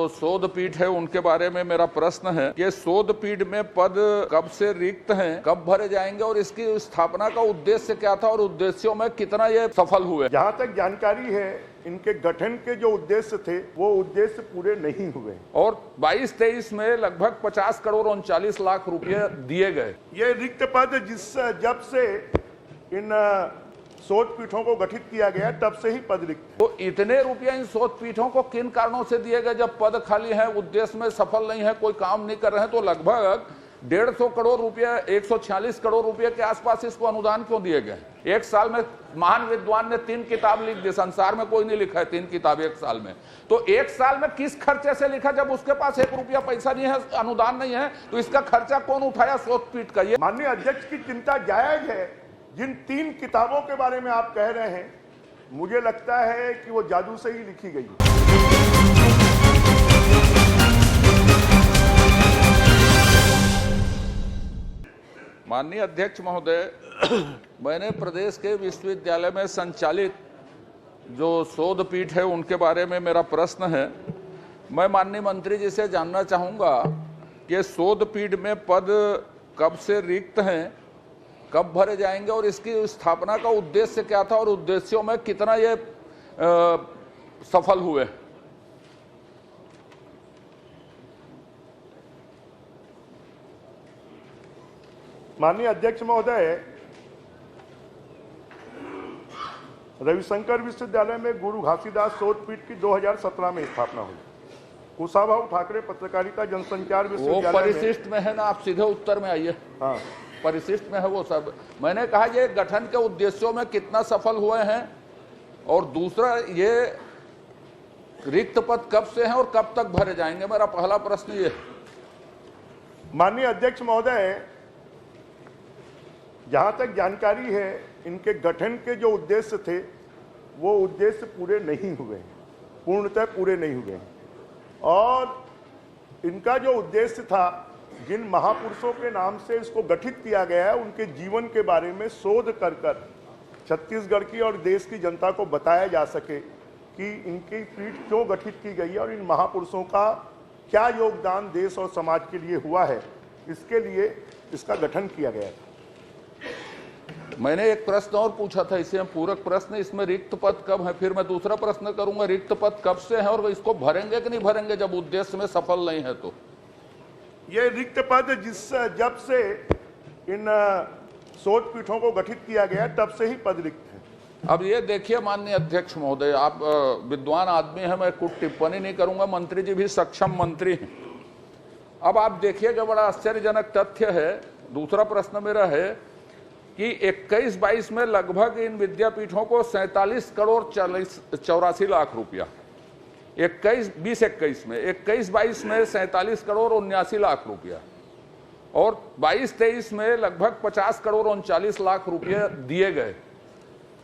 शोध पीठ है उनके बारे में मेरा प्रश्न है कि शोध पीठ में पद कब से रिक्त हैं, कब भरे जाएंगे और इसकी स्थापना का उद्देश्य क्या था और उद्देश्यों में कितना ये सफल हुए? जहां तक जानकारी है, इनके गठन के जो उद्देश्य थे वो उद्देश्य पूरे नहीं हुए और 22-23 में लगभग 50 करोड़ 39 लाख रुपए दिए गए। ये रिक्त पद जब से इन शोध पीठों को गठित किया गया तब से ही पद रिक्त। तो इतने रुपया इन शोध पीठों को किन कारणों से दिए गए जब पद खाली है, उद्देश्य में सफल नहीं है, कोई काम नहीं कर रहे हैं? तो लगभग 150 करोड़ रुपया, 146 करोड़ रुपए के आसपास इसको अनुदान क्यों दिए गए? एक साल में महान विद्वान ने 3 किताब लिख दी, संसार में कोई नहीं लिखा है 3 किताब एक साल में। तो एक साल में किस खर्चे से लिखा जब उसके पास 1 रुपया पैसा नहीं है, अनुदान नहीं है? तो इसका खर्चा कौन उठाया? शोध पीठ का। ये माननीय अध्यक्ष की चिंता जायज है। जिन 3 किताबों के बारे में आप कह रहे हैं, मुझे लगता है कि वो जादू से ही लिखी गई। माननीय अध्यक्ष महोदय, मैंने प्रदेश के विश्वविद्यालय में संचालित जो शोध पीठ है उनके बारे में मेरा प्रश्न है। मैं माननीय मंत्री जी से जानना चाहूँगा कि शोध पीठ में पद कब से रिक्त हैं, कब भरे जाएंगे और इसकी स्थापना का उद्देश्य क्या था और उद्देश्यों में कितना ये सफल हुए? माननीय अध्यक्ष महोदय, रविशंकर विश्वविद्यालय में गुरु घासीदास शोध पीठ की 2017 में स्थापना हुई। कुशाभाऊ ठाकरे पत्रकारिता जनसंचार विश्वविद्यालय परिशिष्ट में है ना, आप सीधे उत्तर में आइए। हाँ, परिशिष्ट में है वो सब। मैंने कहा ये गठन के उद्देश्यों में कितना सफल हुए हैं और दूसरा ये रिक्त पद कब से हैं और कब तक भरे जाएंगे? मेरा पहला प्रश्न ये। माननीय अध्यक्ष महोदय, जहां तक जानकारी है, इनके गठन के जो उद्देश्य थे वो उद्देश्य पूरे नहीं हुए, पूर्णतः पूरे नहीं हुए। और इनका जो उद्देश्य था, जिन महापुरुषों के नाम से इसको गठित किया गया है, उनके जीवन के बारे में शोध कर छत्तीसगढ़ की और देश की जनता को बताया जा सके कि इनकी पीठ क्यों गठित की गई है और इन महापुरुषों का क्या योगदान देश और समाज के लिए हुआ है, इसके लिए इसका गठन किया गया था। मैंने एक प्रश्न और पूछा था, इसे पूरक प्रश्न, इसमें रिक्त पद कब है? फिर मैं दूसरा प्रश्न करूंगा, रिक्त पद कब से है और इसको भरेंगे कि नहीं भरेंगे जब उद्देश्य में सफल नहीं है? तो ये रिक्त पद जब से इन शोध पीठों को गठित किया गया तब से ही पद रिक्त है। अब ये देखिए माननीय अध्यक्ष महोदय, आप विद्वान आदमी हैं, मैं कुछ टिप्पणी नहीं करूंगा, मंत्री जी भी सक्षम मंत्री हैं। अब आप देखिए जो बड़ा आश्चर्यजनक तथ्य है। दूसरा प्रश्न मेरा है कि 21-22 में लगभग इन विद्यापीठों को 47 करोड़ 84 लाख रुपया, 20-21 में, 21-22 में 47 करोड़ 79 लाख रुपया और 22-23 में लगभग 50 करोड़ 39 लाख रुपये दिए गए।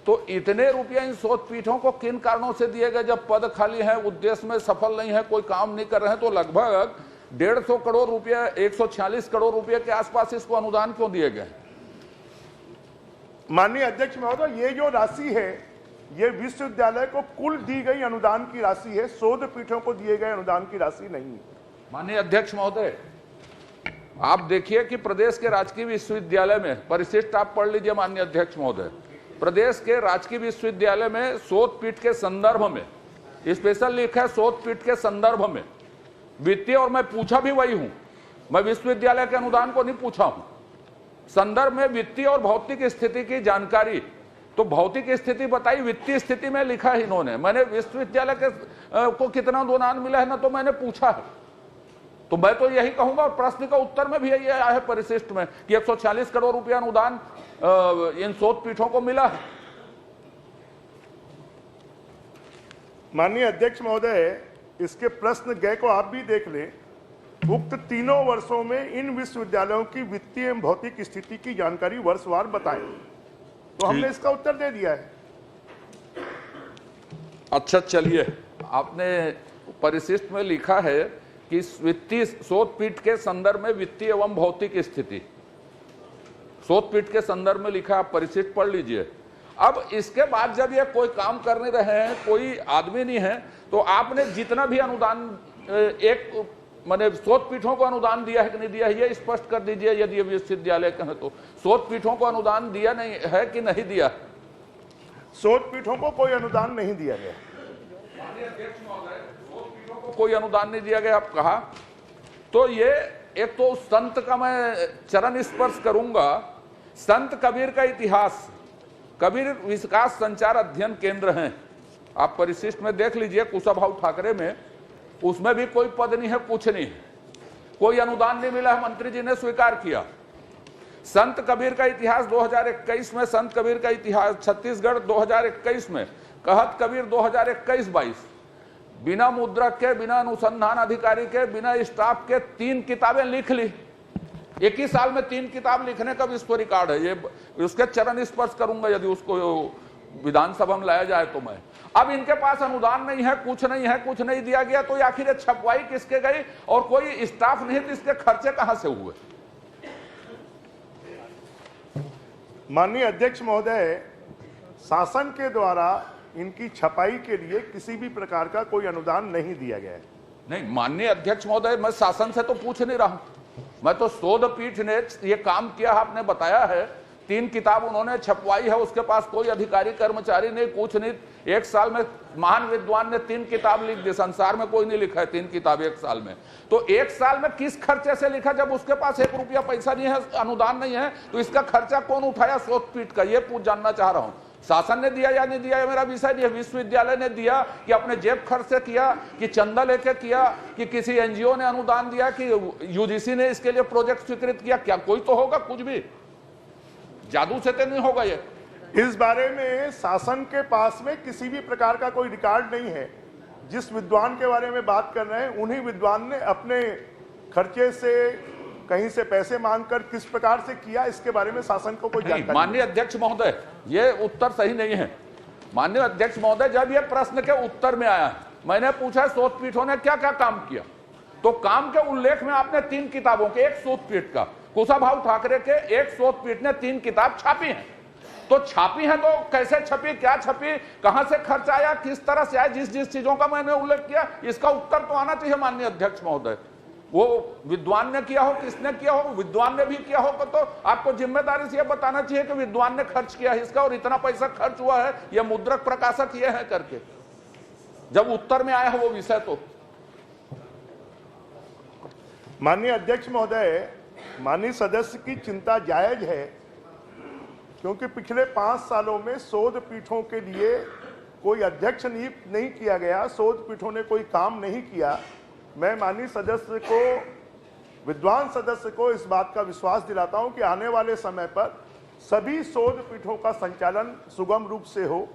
तो इतने रुपया इन शोध पीठों को किन कारणों से दिए गए जब पद खाली है, उद्देश्य में सफल नहीं है, कोई काम नहीं कर रहे हैं? तो लगभग 150 करोड़ रुपया, 146 करोड़ रुपये के आसपास इसको अनुदान क्यों दिए गए? माननीय अध्यक्ष महोदय, ये जो राशि है ये विश्वविद्यालय को कुल दी गई अनुदान की राशि है, शोध पीठों को दिए गए अनुदान की राशि नहीं है। माननीय अध्यक्ष महोदय, आप देखिए कि प्रदेश के राजकीय विश्वविद्यालय में, परिशिष्ट आप पढ़ लीजिए माननीय अध्यक्ष महोदय, प्रदेश के राजकीय विश्वविद्यालय में शोध पीठ के संदर्भ में स्पेशल लिखा है, शोध पीठ के संदर्भ में वित्तीय, और मैं पूछा भी वही हूं, मैं विश्वविद्यालय के अनुदान को नहीं पूछा हूं, संदर्भ में वित्तीय और भौतिक स्थिति की जानकारी। तो भौतिक स्थिति बताई, वित्तीय स्थिति में लिखा है इन्होंने। मैंने विश्वविद्यालय के को कितना अनुदान मिला है ना तो मैंने पूछा है, तो मैं तो यही कहूंगा, और प्रश्न का उत्तर में भी यही आया है परिशिष्ट में कि 140 करोड़ रुपया अनुदान इन शोध पीठों को मिला है। माननीय अध्यक्ष महोदय, इसके प्रश्न गए को आप भी देख लें। उक्त तीनों वर्षों में इन विश्वविद्यालयों की वित्तीय एवं भौतिक स्थिति की जानकारी वर्षवार बताएं, तो हमने इसका उत्तर दे दिया है। अच्छा चलिए, आपने परिशिष्ट में लिखा है कि वित्तीय शोध पीठ के संदर्भ में वित्तीय एवं भौतिक स्थिति, शोध पीठ के संदर्भ में लिखा, आप परिशिष्ट पढ़ लीजिए। अब इसके बाद जब ये कोई काम कर नहीं रहे हैं, कोई आदमी नहीं है, तो आपने जितना भी अनुदान एक मैंने शोध पीठों को अनुदान दिया है कि नहीं दिया है, ये स्पष्ट कर दीजिए। यदि ये विश्वविद्यालय का है तो शोध पीठों को अनुदान दिया नहीं है कि नहीं दिया? शोध पीठों को कोई अनुदान नहीं दिया गया। कोई अनुदान नहीं दिया गया आप कहा, तो ये एक तो संत का मैं चरण स्पर्श करूंगा। संत कबीर का इतिहास, कबीर विकास संचार अध्ययन केंद्र हैं, आप परिशिष्ट में देख लीजिए, कुशाभाऊ ठाकरे में, उसमें भी कोई पद नहीं है, कुछ नहीं है, कोई अनुदान नहीं मिला है, मंत्री जी ने स्वीकार किया। संत कबीर का इतिहास 2021 में, संत कबीर का इतिहास छत्तीसगढ़ 2021 में, कहत कबीर 2021-22, बिना मुद्रक के, बिना अनुसंधान अधिकारी के, बिना स्टाफ के 3 किताबें लिख ली। एक ही साल में 3 किताब लिखने का विश्व रिकॉर्ड है। ये उसके चरण स्पर्श करूंगा यदि उसको विधानसभा में लाया जाए तो मैं। अब इनके पास अनुदान नहीं है, कुछ नहीं है, कुछ नहीं दिया गया, तो आखिर छपवाई किसके गई और कोई स्टाफ नहीं, तो इसके खर्चे कहां से हुए? माननीय अध्यक्ष महोदय, शासन के द्वारा इनकी छपाई के लिए किसी भी प्रकार का कोई अनुदान नहीं दिया गया है। नहीं माननीय अध्यक्ष महोदय, मैं शासन से तो पूछ नहीं रहा हूं, मैं तो शोध पीठ ने ये काम किया, आपने बताया है 3 किताब उन्होंने छपवाई है, उसके पास कोई अधिकारी कर्मचारी नहीं, कुछ नहीं। एक साल में महान विद्वान ने 3 किताब लिख दी, संसार में कोई नहीं लिखा है 3 किताब एक साल में। तो एक साल में किस खर्चे से लिखा? जब उसके पास 1 रुपया पैसा नहीं है, अनुदान नहीं है, तो इसका खर्चा कौन उठाया शोध पीठ का? ये पूछ जानना चाह रहा हूं। शासन ने दिया या नहीं दिया ये मेरा विषय नहीं है। विश्वविद्यालय ने दिया कि अपने जेब खर्च से किया, कि चंदा लेके किया, कि किसी एनजीओ ने अनुदान दिया, कि यूजीसी ने इसके लिए प्रोजेक्ट स्वीकृत किया? क्या कोई तो होगा, कुछ भी जादू से तो नहीं होगा ये। इस बारे में शासन के पास में किसी भी प्रकार का कोई रिकॉर्ड नहीं है। जिस विद्वान के बारे में बात कर रहे हैं, उन्हीं विद्वान ने अपने खर्चे से कहीं से पैसे मांगकर किस प्रकार से किया, इसके बारे में शासन को कोई जानकारी नहीं। माननीय अध्यक्ष महोदय, ये उत्तर सही नहीं है। माननीय अध्यक्ष महोदय, जब ये प्रश्न के उत्तर में आया, मैंने पूछा शोध पीठों ने क्या क्या काम किया, तो काम के उल्लेख में आपने 3 किताबों के, एक शोध पीठ का, कुशाभाऊ ठाकरे के एक शोध पीठ ने 3 किताब छापी है। तो छापी है तो कैसे छपी, क्या छपी, कहां से खर्च आया, किस तरह से आया, जिस जिस चीजों का मैंने उल्लेख किया, इसका उत्तर तो आना चाहिए माननीय अध्यक्ष महोदय। वो विद्वान ने किया हो, किसने किया हो, विद्वान ने भी किया हो, तो आपको जिम्मेदारी से यह बताना चाहिए कि विद्वान ने खर्च किया है इसका और इतना पैसा खर्च हुआ है, यह मुद्रक प्रकाशक ये है करके, जब उत्तर में आया है वो विषय। तो माननीय अध्यक्ष महोदय, माननीय सदस्य की चिंता जायज है, क्योंकि पिछले 5 सालों में शोध पीठों के लिए कोई अध्यक्ष नियुक्त नहीं किया गया, शोध पीठों ने कोई काम नहीं किया। मैं माननीय सदस्य को, विद्वान सदस्य को इस बात का विश्वास दिलाता हूं कि आने वाले समय पर सभी शोध पीठों का संचालन सुगम रूप से हो।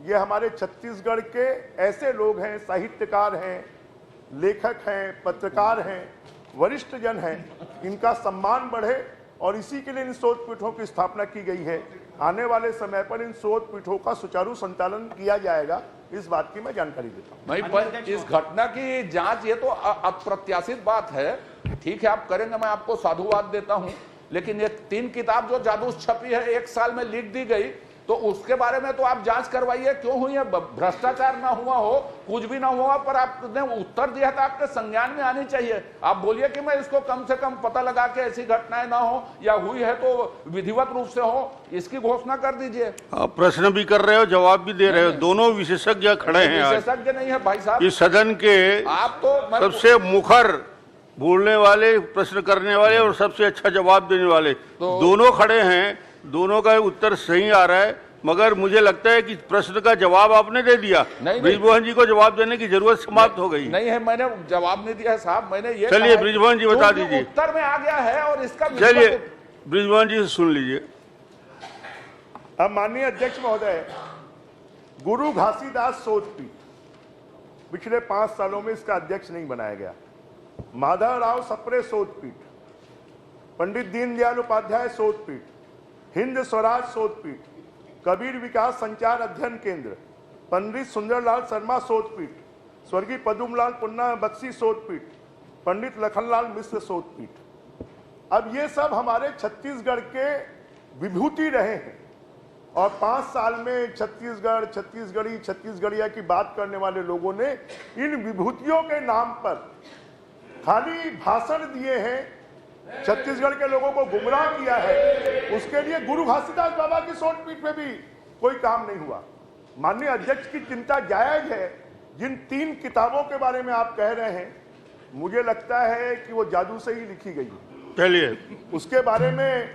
ये हमारे छत्तीसगढ़ के ऐसे लोग हैं, साहित्यकार हैं, लेखक हैं, पत्रकार हैं, वरिष्ठ जन हैं, इनका सम्मान बढ़े और इसी के लिए इन शोध पीठों की स्थापना की गई है। आने वाले समय पर इन शोध पीठों का सुचारू संचालन किया जाएगा, इस बात की मैं जानकारी देता हूं। नहीं, पर इस घटना की जांच, ये तो अप्रत्याशित बात है, ठीक है आप करेंगे, मैं आपको साधुवाद देता हूं, लेकिन ये 3 किताब जो जादू छपी है, 1 साल में लिख दी गई, तो उसके बारे में तो आप जांच करवाइए, क्यों हुई है? भ्रष्टाचार ना हुआ हो, कुछ भी ना हुआ, पर आपने उत्तर दिया था, आपके संज्ञान में आनी चाहिए। आप बोलिए कि मैं इसको कम से कम पता लगा के ऐसी घटनाएं ना हो, या हुई है तो विधिवत रूप से हो, इसकी घोषणा कर दीजिए। आप प्रश्न भी कर रहे हो, जवाब भी दे रहे हो, दोनों विशेषज्ञ खड़े हैं। विशेषज्ञ नहीं है भाई साहब, इस सदन के आप तो सबसे मुखर बोलने वाले, प्रश्न करने वाले और सबसे अच्छा जवाब देने वाले दोनों खड़े हैं, दोनों का उत्तर सही आ रहा है। मगर मुझे लगता है कि प्रश्न का जवाब आपने दे दिया, बृजमोहन जी को जवाब देने की जरूरत समाप्त हो गई। नहीं है, मैंने जवाब नहीं दिया साहब, मैंने ये चलिए बृजमोहन जी बता दीजिए, उत्तर में आ गया है और इसका, चलिए बृजमोहन जी से सुन लीजिए। अब माननीय अध्यक्ष महोदय, गुरु घासीदास शोध पीठ पिछले 5 सालों में इसका अध्यक्ष नहीं बनाया गया। माधवराव सप्रे शोध पीठ, पंडित दीनदयाल उपाध्याय शोध पीठ, हिंद स्वराज शोध पीठ, कबीर विकास संचार अध्ययन केंद्र, पंडित सुंदरलाल शर्मा शोध पीठ, स्वर्गीय पदुमलाल पुन्ना बख्शी शोध पीठ, पंडित लखनलाल मिश्र शोध पीठ। अब ये सब हमारे छत्तीसगढ़ के विभूति रहे हैं, और 5 साल में छत्तीसगढ़िया की बात करने वाले लोगों ने इन विभूतियों के नाम पर खाली भाषण दिए हैं, छत्तीसगढ़ के लोगों को गुमराह किया है। उसके लिए गुरु घासीदास बाबा की सोट पीठ में भी कोई काम नहीं हुआ। माननीय अध्यक्ष की चिंता जायज है। जिन 3 किताबों के बारे में आप कह रहे हैं, मुझे लगता है कि वो जादू से ही लिखी गई। चलिए, उसके बारे में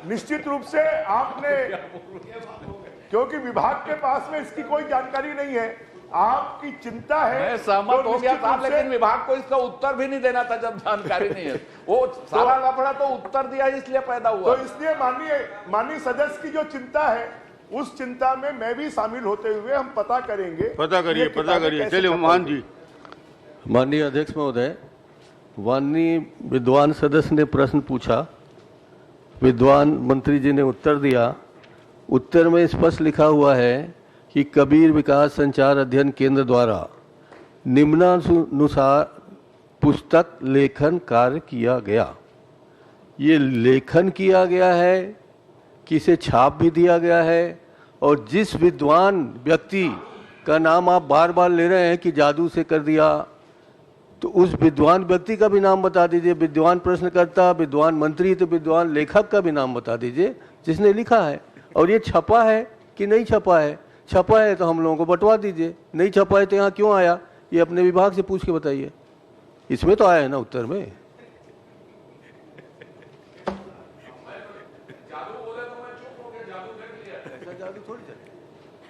निश्चित रूप से आपने, क्योंकि विभाग के पास में इसकी कोई जानकारी नहीं है, आपकी चिंता है। मैं सहमत हो गया था, लेकिन विभाग को इसका उत्तर भी नहीं देना था जब जानकारी नहीं है। वो सारा लफड़ा तो उत्तर दिया इसलिए पैदा हुआ। तो इसलिए माननीय सदस्य की जो चिंता है, उस चिंता में मैं भी शामिल होते हुए हम पता करेंगे। पता करिए। चलिए मोहन जी। माननीय अध्यक्ष महोदय, माननीय विद्वान सदस्य ने प्रश्न पूछा, विद्वान मंत्री जी ने उत्तर दिया। उत्तर में स्पष्ट लिखा हुआ है कि कबीर विकास संचार अध्ययन केंद्र द्वारा निम्नानुसार पुस्तक लेखन कार्य किया गया। ये लेखन किया गया है कि इसे छाप भी दिया गया है, और जिस विद्वान व्यक्ति का नाम आप बार बार ले रहे हैं कि जादू से कर दिया, तो उस विद्वान व्यक्ति का भी नाम बता दीजिए। विद्वान प्रश्नकर्ता, विद्वान मंत्री, तो विद्वान लेखक का भी नाम बता दीजिए जिसने लिखा है। और ये छपा है कि नहीं छपा है? छपा है तो हम लोगों को बंटवा दीजिए, नहीं छपा है तो यहाँ क्यों आया, ये अपने विभाग से पूछ के बताइए। इसमें तो आया है ना उत्तर में।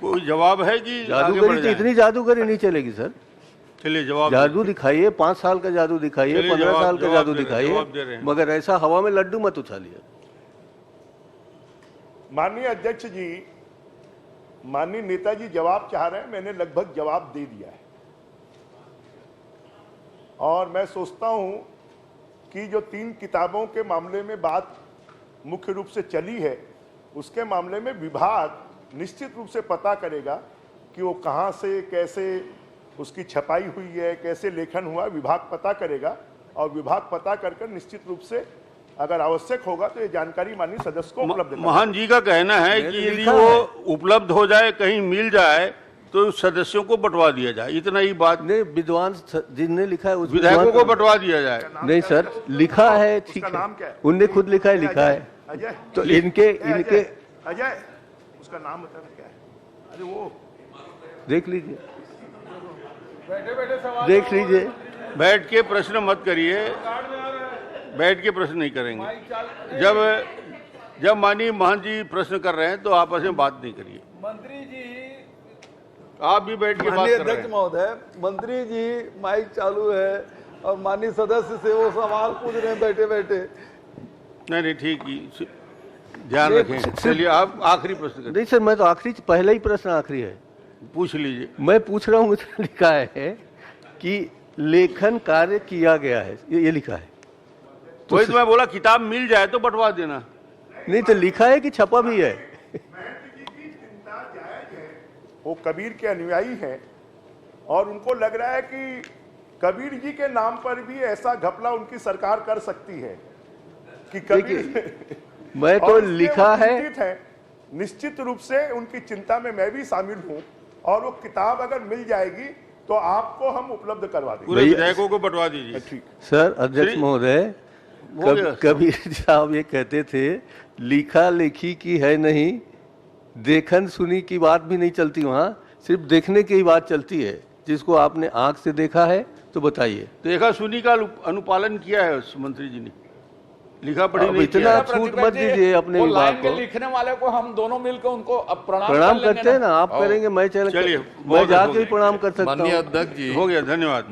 कोई जवाब है कि जादूगरी तो इतनी जादूगरी नहीं चलेगी सर। चलिए जवाब जादू दिखाइए, 5 साल का जादू दिखाइए, 15 साल का जादू दिखाइए, मगर ऐसा हवा में लड्डू मत उछालिए। माननीय अध्यक्ष जी, माननीय नेताजी जवाब चाह रहे हैं, मैंने लगभग जवाब दे दिया है। और मैं सोचता हूं कि जो 3 किताबों के मामले में बात मुख्य रूप से चली है, उसके मामले में विभाग निश्चित रूप से पता करेगा कि वो कहां से कैसे उसकी छपाई हुई है, कैसे लेखन हुआ, विभाग पता करेगा। और विभाग पता कर निश्चित रूप से अगर आवश्यक होगा तो ये जानकारी माननीय सदस्य को उपलब्ध कराएगा। मोहन जी का कहना है कि यदि वो उपलब्ध हो जाए, कहीं मिल जाए, तो सदस्यों को बंटवा दिया जाए। इतना ही बात नहीं, विद्वान जिनने लिखा है उस विधायकों को बंटवा दिया जाए। नहीं सर, लिखा है, ठीक है, नाम क्या है? उनने खुद लिखा है, लिखा है। अजय, तो इनके अजय, उसका नाम बताना क्या है? अरे वो देख लीजिए, देख लीजिए। बैठ के प्रश्न मत करिए, बैठ के प्रश्न नहीं करेंगे। जब माननीय महंत जी प्रश्न कर रहे हैं तो आपस में बात नहीं करिए। मंत्री जी, आप भी बैठ के बात कर रहे अध्यक्ष हैं। महोदय, मंत्री जी माइक चालू है और माननीय सदस्य से वो सवाल पूछ रहे हैं बैठे बैठे। नहीं ठीक ही, ध्यान रखें। चलिए आप आखिरी प्रश्न करें। नहीं सर, मैं तो आखिरी, पहला ही प्रश्न आखिरी है, पूछ लीजिए। मैं पूछ रहा हूँ। लिखा है कि लेखन कार्य किया गया है, ये लिखा है। वही तो मैं बोला, किताब मिल जाए तो बंटवा देना। नहीं तो लिखा है कि छपा भी है। वो कबीर के अनुयायी हैं और उनको लग रहा है कि कबीर जी के नाम पर भी ऐसा घपला उनकी सरकार कर सकती है कि कबीर। मैं तो लिखा है, निश्चित रूप से उनकी चिंता में मैं भी शामिल हूं। और वो किताब अगर मिल जाएगी तो आपको हम उपलब्ध करवा देंगे। पूरे विधायकों को बंटवा दीजिए। ठीक सर अध्यक्ष महोदय, कबीर साहब ये कहते थे, लिखा लेखी की है नहीं, देखन सुनी की बात भी नहीं चलती, वहाँ सिर्फ देखने की ही बात चलती है। जिसको आपने आंख से देखा है तो बताइए। देखा सुनी का अनुपालन किया है उस मंत्री जी ने, लिखा पढ़ी नहीं इतना किया। छूट मत दीजिए अपने विभाग को। लिखने वाले को हम दोनों मिलकर उनको अब प्रणाम करते हैं ना, आप करेंगे, मैं चलिए, मैं जाके ही प्रणाम कर सकता हूँ। हो गया, धन्यवाद।